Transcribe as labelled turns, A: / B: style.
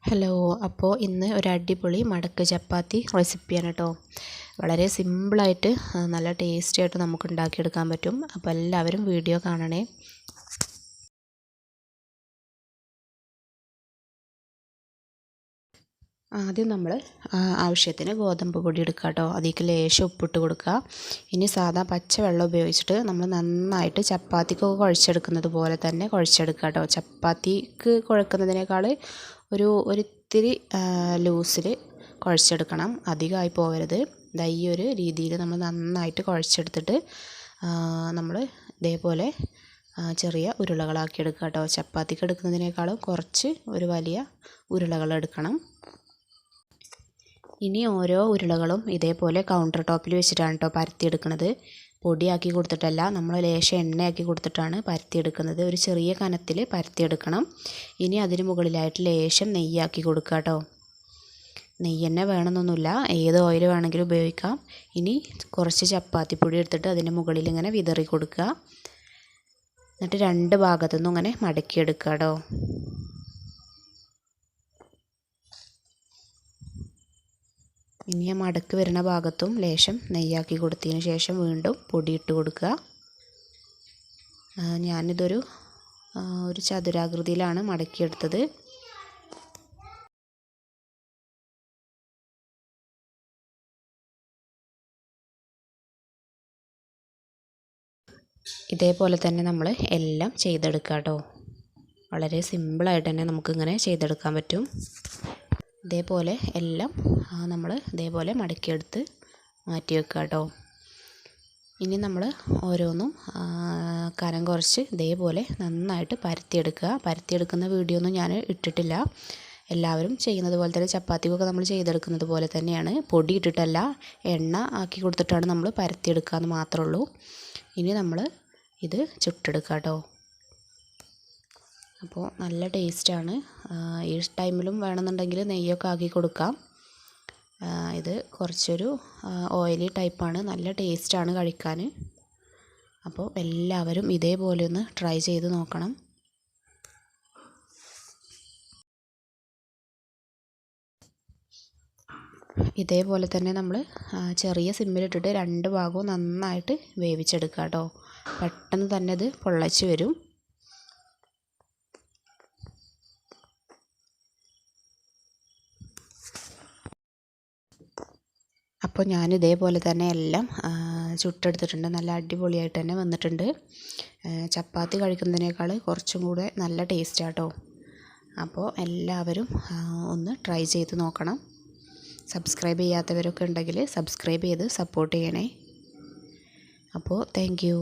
A: Hello. അപ്പോൾ ഇന്ന് ഒരു അടിപൊളി മടക്ക് ചപ്പാത്തി റെസിപ്പിയാണ് കേട്ടോ. വളരെ സിമ്പിളായിട്ട് നല്ല ടേസ്റ്റി ആയിട്ട് നമുക്ക് ഉണ്ടാക്കിയെടുക്കാൻ പറ്റും. അപ്പോൾ എല്ലാവരും വീഡിയോ കാണണേ. ആദ്യം നമ്മൾ ആവശ്യത്തിന് ഗോതമ്പ് പൊടി എടുക്കുക കേട്ടോ. അതിലേക്ക് ലേശം ഉപ്പിട്ട് കൊടുക്കുക. ഇനി സാധാ പച്ചവെള്ളം ഉപയോഗിച്ചിട്ട് നമ്മൾ നന്നായിട്ട് ചപ്പാത്തിക്കൊക്കെ കുഴച്ചെടുക്കുന്നത് പോലെ തന്നെ കുഴച്ചെടുക്കുക കേട്ടോ. ചപ്പാത്തിക്ക് കുഴക്കുന്നതിനേക്കാൾ ഒരിത്തിരി ലൂസിൽ കുഴച്ചെടുക്കണം, അധികമായി പോകരുത്. ഈ ഒരു രീതിയിൽ നമ്മൾ നന്നായിട്ട് കുഴച്ചെടുത്തിട്ട് നമ്മൾ ഇതേപോലെ ചെറിയ ഉരുളകളാക്കി എടുക്കുക കേട്ടോ. ചപ്പാത്തിക്ക് എടുക്കുന്നതിനേക്കാളും കുറച്ച് ഒരു വലിയ ഉരുളകൾ എടുക്കണം. ഇനി ഓരോ ഉരുളകളും ഇതേപോലെ കൗണ്ടർ ടോപ്പിൽ വെച്ചിട്ടാണ് കേട്ടോ പരത്തിയെടുക്കുന്നത്. പൊടിയാക്കി കൊടുത്തിട്ടല്ല, നമ്മൾ ലേശം എണ്ണയാക്കി കൊടുത്തിട്ടാണ് പരത്തിയെടുക്കുന്നത്. ഒരു ചെറിയ കനത്തിൽ പരത്തിയെടുക്കണം. ഇനി അതിന് മുകളിലായിട്ട് ലേശം നെയ്യാക്കി കൊടുക്കുക കേട്ടോ. നെയ്യ് തന്നെ വേണമെന്നൊന്നുമില്ല, ഏത് ഓയിൽ വേണമെങ്കിലും ഉപയോഗിക്കാം. ഇനി കുറച്ച് ചപ്പാത്തിപ്പൊടി എടുത്തിട്ട് അതിൻ്റെ മുകളിൽ ഇങ്ങനെ വിതറി കൊടുക്കുക. എന്നിട്ട് രണ്ട് ഭാഗത്തുനിന്നും ഇങ്ങനെ മടക്കിയെടുക്കുക കേട്ടോ. ഇനി ആ മടക്ക് വരുന്ന ഭാഗത്തും ലേശം നെയ്യാക്കി കൊടുത്തതിന് ശേഷം വീണ്ടും പൊടിയിട്ട് കൊടുക്കുക. ഞാനിതൊരു ചതുരാകൃതിയിലാണ് മടക്കിയെടുത്തത്. ഇതേപോലെ തന്നെ നമ്മൾ എല്ലാം ചെയ്തെടുക്കുക കേട്ടോ. വളരെ സിമ്പിളായിട്ട് തന്നെ നമുക്കിങ്ങനെ ചെയ്തെടുക്കാൻ പറ്റും. ഇതേപോലെ എല്ലാം നമ്മൾ ഇതേപോലെ മടക്കിയെടുത്ത് മാറ്റി വെക്കുക കേട്ടോ. ഇനി നമ്മൾ ഓരോന്നും കനം കുറച്ച് ഇതേപോലെ നന്നായിട്ട് പരത്തിയെടുക്കുക. പരത്തിയെടുക്കുന്ന വീഡിയോ ഒന്നും ഞാൻ ഇട്ടിട്ടില്ല. എല്ലാവരും ചെയ്യുന്നത് പോലെ തന്നെ ചപ്പാത്തിക്കൊക്കെ നമ്മൾ ചെയ്തെടുക്കുന്നത് പോലെ തന്നെയാണ്. പൊടി ഇട്ടിട്ടല്ല, എണ്ണ ആക്കി കൊടുത്തിട്ടാണ് നമ്മൾ പരത്തിയെടുക്കുക എന്ന് മാത്രമേ ഉള്ളൂ. ഇനി നമ്മൾ ഇത് ചുട്ടെടുക്കുക കേട്ടോ. അപ്പോൾ നല്ല ടേസ്റ്റാണ്. ഈ ടൈമിലും വേണമെന്നുണ്ടെങ്കിൽ നെയ്യൊക്കെ ആക്കി കൊടുക്കാം. ഇത് കുറച്ചൊരു ഓയിലി ടൈപ്പാണ്, നല്ല ടേസ്റ്റാണ് കഴിക്കാൻ. അപ്പോൾ എല്ലാവരും ഇതേപോലെ ഒന്ന് ട്രൈ ചെയ്ത് നോക്കണം. ഇതേപോലെ തന്നെ നമ്മൾ ചെറിയ സിമ്മിലിട്ടിട്ട് രണ്ട് ഭാഗവും നന്നായിട്ട് വേവിച്ചെടുക്കുക കേട്ടോ. പെട്ടെന്ന് തന്നെ ഇത് പൊള്ളച്ച് വരും. അപ്പോൾ ഞാൻ ഇതേപോലെ തന്നെ എല്ലാം ചുട്ടെടുത്തിട്ടുണ്ട്. നല്ല അടിപൊളിയായിട്ട് തന്നെ വന്നിട്ടുണ്ട്. ചപ്പാത്തി കഴിക്കുന്നതിനേക്കാൾ കുറച്ചും കൂടെ നല്ല ടേസ്റ്റ് ആട്ടോ. അപ്പോൾ എല്ലാവരും ഒന്ന് ട്രൈ ചെയ്ത് നോക്കണം. സബ്സ്ക്രൈബ് ചെയ്യാത്തവരൊക്കെ ഉണ്ടെങ്കിൽ സബ്സ്ക്രൈബ് ചെയ്ത് സപ്പോർട്ട് ചെയ്യണേ. അപ്പോൾ താങ്ക് യു.